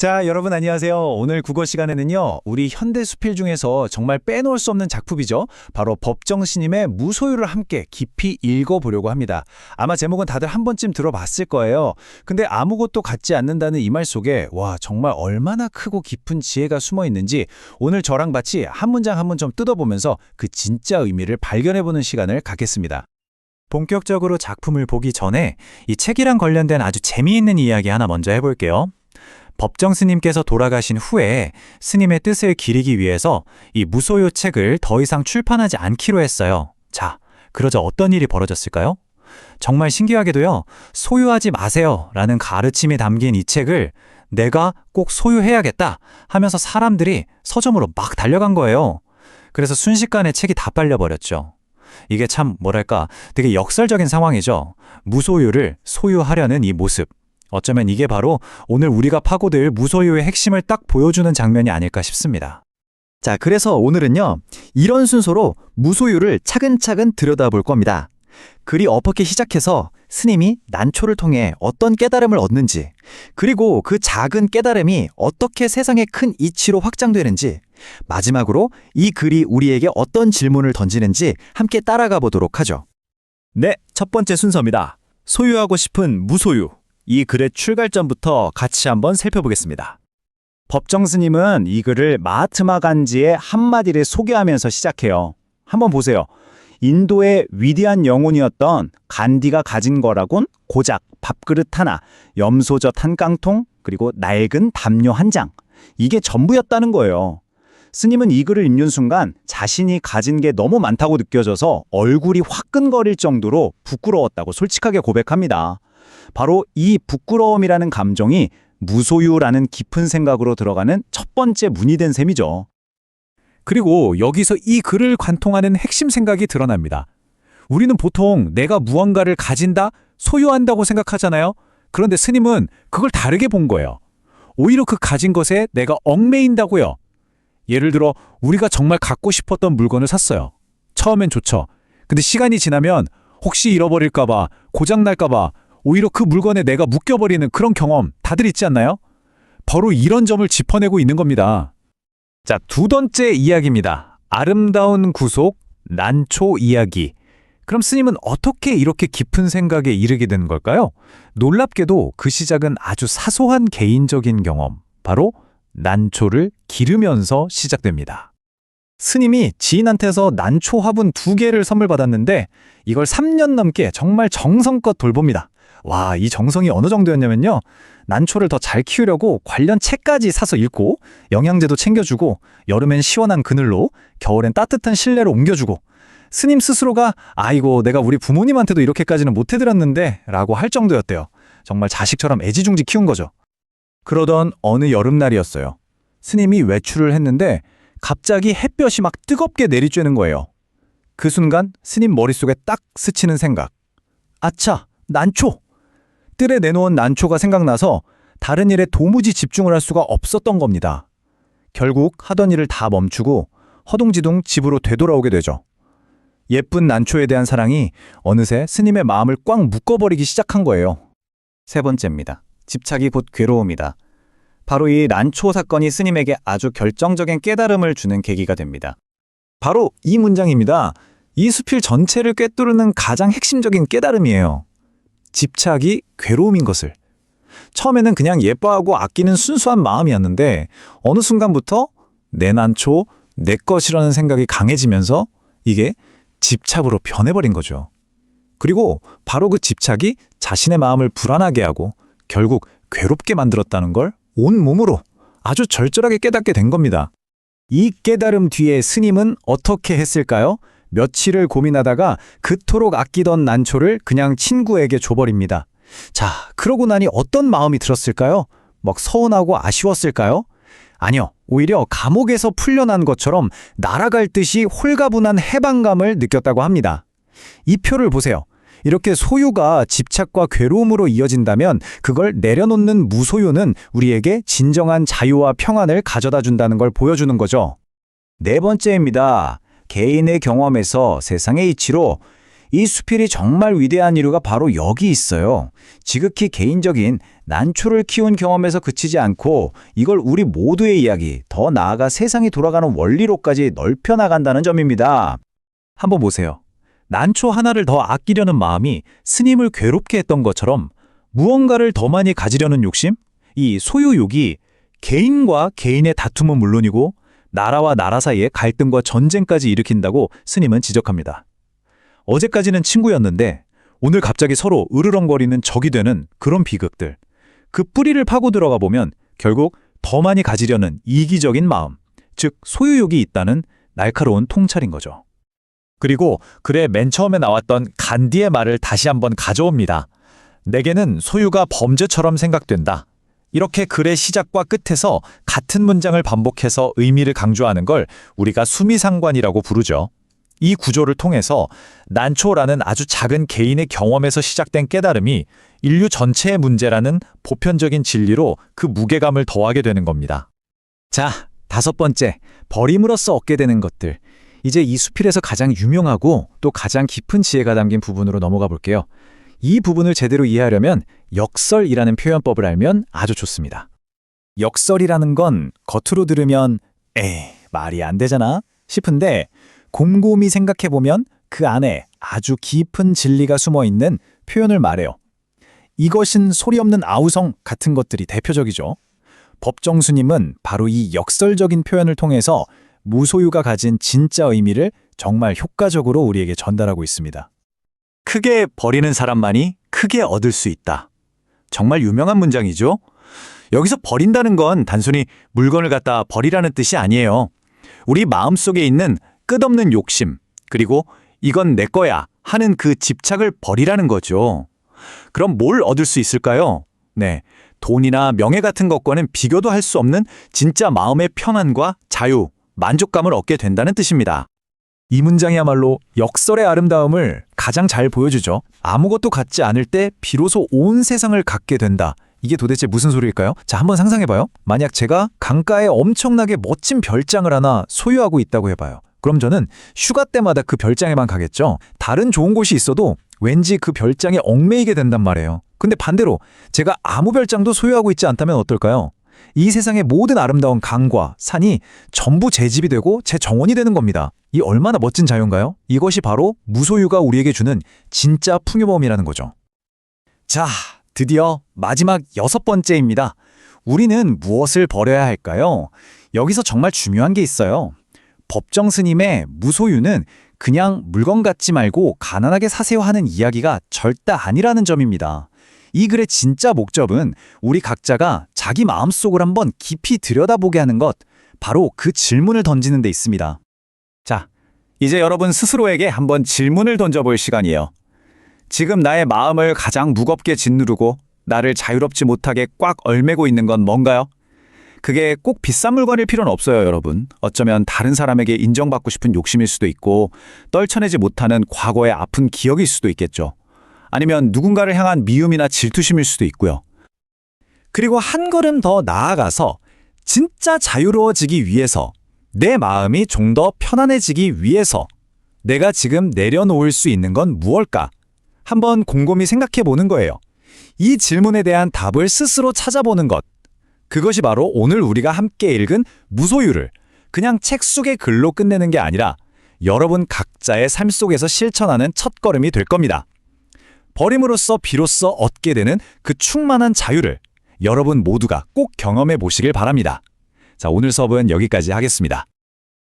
자, 여러분 안녕하세요. 오늘 국어 시간에는요, 우리 현대 수필 중에서 정말 빼놓을 수 없는 작품이죠. 바로 법정 스님의 무소유를 함께 깊이 읽어보려고 합니다. 아마 제목은 다들 한 번쯤 들어봤을 거예요. 근데 아무것도 갖지 않는다는 이 말 속에 와, 정말 얼마나 크고 깊은 지혜가 숨어 있는지 오늘 저랑 같이 한 문장 한 문장 뜯어보면서 그 진짜 의미를 발견해보는 시간을 갖겠습니다. 본격적으로 작품을 보기 전에 이 책이랑 관련된 아주 재미있는 이야기 하나 먼저 해볼게요. 법정 스님께서 돌아가신 후에 스님의 뜻을 기리기 위해서 이 무소유 책을 더 이상 출판하지 않기로 했어요. 자, 그러자 어떤 일이 벌어졌을까요? 정말 신기하게도요, 소유하지 마세요 라는 가르침이 담긴 이 책을 내가 꼭 소유해야겠다 하면서 사람들이 서점으로 막 달려간 거예요. 그래서 순식간에 책이 다 빨려버렸죠. 이게 참 뭐랄까 되게 역설적인 상황이죠. 무소유를 소유하려는 이 모습. 어쩌면 이게 바로 오늘 우리가 파고들 무소유의 핵심을 딱 보여주는 장면이 아닐까 싶습니다. 자, 그래서 오늘은요, 이런 순서로 무소유를 차근차근 들여다볼 겁니다. 글이 어떻게 시작해서 스님이 난초를 통해 어떤 깨달음을 얻는지, 그리고 그 작은 깨달음이 어떻게 세상의 큰 이치로 확장되는지, 마지막으로 이 글이 우리에게 어떤 질문을 던지는지 함께 따라가 보도록 하죠. 네, 첫 번째 순서입니다. 소유하고 싶은 무소유. 이 글의 출발점부터 같이 한번 살펴보겠습니다. 법정 스님은 이 글을 마하트마 간지의 한마디를 소개하면서 시작해요. 한번 보세요. 인도의 위대한 영혼이었던 간디가 가진 거라곤 고작 밥그릇 하나, 염소젓 한 깡통, 그리고 낡은 담요 한 장. 이게 전부였다는 거예요. 스님은 이 글을 읽는 순간 자신이 가진 게 너무 많다고 느껴져서 얼굴이 화끈거릴 정도로 부끄러웠다고 솔직하게 고백합니다. 바로 이 부끄러움이라는 감정이 무소유라는 깊은 생각으로 들어가는 첫 번째 문이 된 셈이죠. 그리고 여기서 이 글을 관통하는 핵심 생각이 드러납니다. 우리는 보통 내가 무언가를 가진다, 소유한다고 생각하잖아요. 그런데 스님은 그걸 다르게 본 거예요. 오히려 그 가진 것에 내가 얽매인다고요. 예를 들어 우리가 정말 갖고 싶었던 물건을 샀어요. 처음엔 좋죠. 근데 시간이 지나면 혹시 잃어버릴까 봐, 고장날까 봐 오히려 그 물건에 내가 묶여버리는 그런 경험 다들 있지 않나요? 바로 이런 점을 짚어내고 있는 겁니다. 자, 두 번째 이야기입니다. 아름다운 구속, 난초 이야기. 그럼 스님은 어떻게 이렇게 깊은 생각에 이르게 된 걸까요? 놀랍게도 그 시작은 아주 사소한 개인적인 경험, 바로 난초를 기르면서 시작됩니다. 스님이 지인한테서 난초 화분 2개를 선물 받았는데 이걸 3년 넘게 정말 정성껏 돌봅니다. 와, 이 정성이 어느 정도였냐면요, 난초를 더 잘 키우려고 관련 책까지 사서 읽고 영양제도 챙겨주고 여름엔 시원한 그늘로, 겨울엔 따뜻한 실내로 옮겨주고, 스님 스스로가 아이고 내가 우리 부모님한테도 이렇게까지는 못 해드렸는데 라고 할 정도였대요. 정말 자식처럼 애지중지 키운 거죠. 그러던 어느 여름날이었어요. 스님이 외출을 했는데 갑자기 햇볕이 막 뜨겁게 내리쬐는 거예요. 그 순간 스님 머릿속에 딱 스치는 생각. 아차, 난초! 뜰에 내놓은 난초가 생각나서 다른 일에 도무지 집중을 할 수가 없었던 겁니다. 결국 하던 일을 다 멈추고 허둥지둥 집으로 되돌아오게 되죠. 예쁜 난초에 대한 사랑이 어느새 스님의 마음을 꽉 묶어버리기 시작한 거예요. 세 번째입니다. 집착이 곧 괴로움이다. 바로 이 난초 사건이 스님에게 아주 결정적인 깨달음을 주는 계기가 됩니다. 바로 이 문장입니다. 이 수필 전체를 꿰뚫는 가장 핵심적인 깨달음이에요. 집착이 괴로움인 것을. 처음에는 그냥 예뻐하고 아끼는 순수한 마음이었는데 어느 순간부터 내 난초, 내 것이라는 생각이 강해지면서 이게 집착으로 변해버린 거죠. 그리고 바로 그 집착이 자신의 마음을 불안하게 하고 결국 괴롭게 만들었다는 걸 온몸으로 아주 절절하게 깨닫게 된 겁니다. 이 깨달음 뒤에 스님은 어떻게 했을까요? 며칠을 고민하다가 그토록 아끼던 난초를 그냥 친구에게 줘버립니다. 자, 그러고 나니 어떤 마음이 들었을까요? 막 서운하고 아쉬웠을까요? 아니요, 오히려 감옥에서 풀려난 것처럼 날아갈 듯이 홀가분한 해방감을 느꼈다고 합니다. 이 표를 보세요. 이렇게 소유가 집착과 괴로움으로 이어진다면 그걸 내려놓는 무소유는 우리에게 진정한 자유와 평안을 가져다 준다는 걸 보여주는 거죠. 네 번째입니다. 개인의 경험에서 세상의 이치로. 이 수필이 정말 위대한 이유가 바로 여기 있어요. 지극히 개인적인 난초를 키운 경험에서 그치지 않고 이걸 우리 모두의 이야기, 더 나아가 세상이 돌아가는 원리로까지 넓혀 나간다는 점입니다. 한번 보세요. 난초 하나를 더 아끼려는 마음이 스님을 괴롭게 했던 것처럼 무언가를 더 많이 가지려는 욕심? 이 소유욕이 개인과 개인의 다툼은 물론이고 나라와 나라 사이의 갈등과 전쟁까지 일으킨다고 스님은 지적합니다. 어제까지는 친구였는데 오늘 갑자기 서로 으르렁거리는 적이 되는 그런 비극들. 그 뿌리를 파고 들어가 보면 결국 더 많이 가지려는 이기적인 마음, 즉 소유욕이 있다는 날카로운 통찰인 거죠. 그리고 글의 맨 처음에 나왔던 간디의 말을 다시 한번 가져옵니다. 내게는 소유가 범죄처럼 생각된다. 이렇게 글의 시작과 끝에서 같은 문장을 반복해서 의미를 강조하는 걸 우리가 수미상관이라고 부르죠. 이 구조를 통해서 난초라는 아주 작은 개인의 경험에서 시작된 깨달음이 인류 전체의 문제라는 보편적인 진리로 그 무게감을 더하게 되는 겁니다. 자, 5번째, 버림으로써 얻게 되는 것들. 이제 이 수필에서 가장 유명하고 또 가장 깊은 지혜가 담긴 부분으로 넘어가 볼게요. 이 부분을 제대로 이해하려면 역설이라는 표현법을 알면 아주 좋습니다. 역설이라는 건 겉으로 들으면 말이 안 되잖아 싶은데 곰곰이 생각해보면 그 안에 아주 깊은 진리가 숨어 있는 표현을 말해요. 이것은 소리 없는 아우성 같은 것들이 대표적이죠. 법정스님은 바로 이 역설적인 표현을 통해서 무소유가 가진 진짜 의미를 정말 효과적으로 우리에게 전달하고 있습니다. 크게 버리는 사람만이 크게 얻을 수 있다. 정말 유명한 문장이죠. 여기서 버린다는 건 단순히 물건을 갖다 버리라는 뜻이 아니에요. 우리 마음속에 있는 끝없는 욕심, 그리고 이건 내 거야 하는 그 집착을 버리라는 거죠. 그럼 뭘 얻을 수 있을까요? 네, 돈이나 명예 같은 것과는 비교도 할 수 없는 진짜 마음의 편안과 자유, 만족감을 얻게 된다는 뜻입니다. 이 문장이야말로 역설의 아름다움을 가장 잘 보여주죠. 아무것도 갖지 않을 때 비로소 온 세상을 갖게 된다. 이게 도대체 무슨 소리일까요? 자, 한번 상상해봐요. 만약 제가 강가에 엄청나게 멋진 별장을 하나 소유하고 있다고 해봐요. 그럼 저는 휴가 때마다 그 별장에만 가겠죠. 다른 좋은 곳이 있어도 왠지 그 별장에 얽매이게 된단 말이에요. 근데 반대로 제가 아무 별장도 소유하고 있지 않다면 어떨까요? 이 세상의 모든 아름다운 강과 산이 전부 제 집이 되고 제 정원이 되는 겁니다. 이 얼마나 멋진 자유인가요? 이것이 바로 무소유가 우리에게 주는 진짜 풍요범이라는 거죠. 자, 드디어 마지막 6번째입니다. 우리는 무엇을 버려야 할까요? 여기서 정말 중요한 게 있어요. 법정 스님의 무소유는 그냥 물건 갖지 말고 가난하게 사세요 하는 이야기가 절대 아니라는 점입니다. 이 글의 진짜 목적은 우리 각자가 자기 마음속을 한번 깊이 들여다보게 하는 것, 바로 그 질문을 던지는 데 있습니다. 자, 이제 여러분 스스로에게 한번 질문을 던져볼 시간이에요. 지금 나의 마음을 가장 무겁게 짓누르고 나를 자유롭지 못하게 꽉 얽매고 있는 건 뭔가요? 그게 꼭 비싼 물건일 필요는 없어요, 여러분. 어쩌면 다른 사람에게 인정받고 싶은 욕심일 수도 있고 떨쳐내지 못하는 과거의 아픈 기억일 수도 있겠죠. 아니면 누군가를 향한 미움이나 질투심일 수도 있고요. 그리고 한 걸음 더 나아가서 진짜 자유로워지기 위해서, 내 마음이 좀 더 편안해지기 위해서 내가 지금 내려놓을 수 있는 건 무엇일까? 한번 곰곰이 생각해 보는 거예요. 이 질문에 대한 답을 스스로 찾아보는 것. 그것이 바로 오늘 우리가 함께 읽은 무소유를 그냥 책 속의 글로 끝내는 게 아니라 여러분 각자의 삶 속에서 실천하는 첫걸음이 될 겁니다. 버림으로써 비로소 얻게 되는 그 충만한 자유를 여러분 모두가 꼭 경험해 보시길 바랍니다. 자, 오늘 수업은 여기까지 하겠습니다.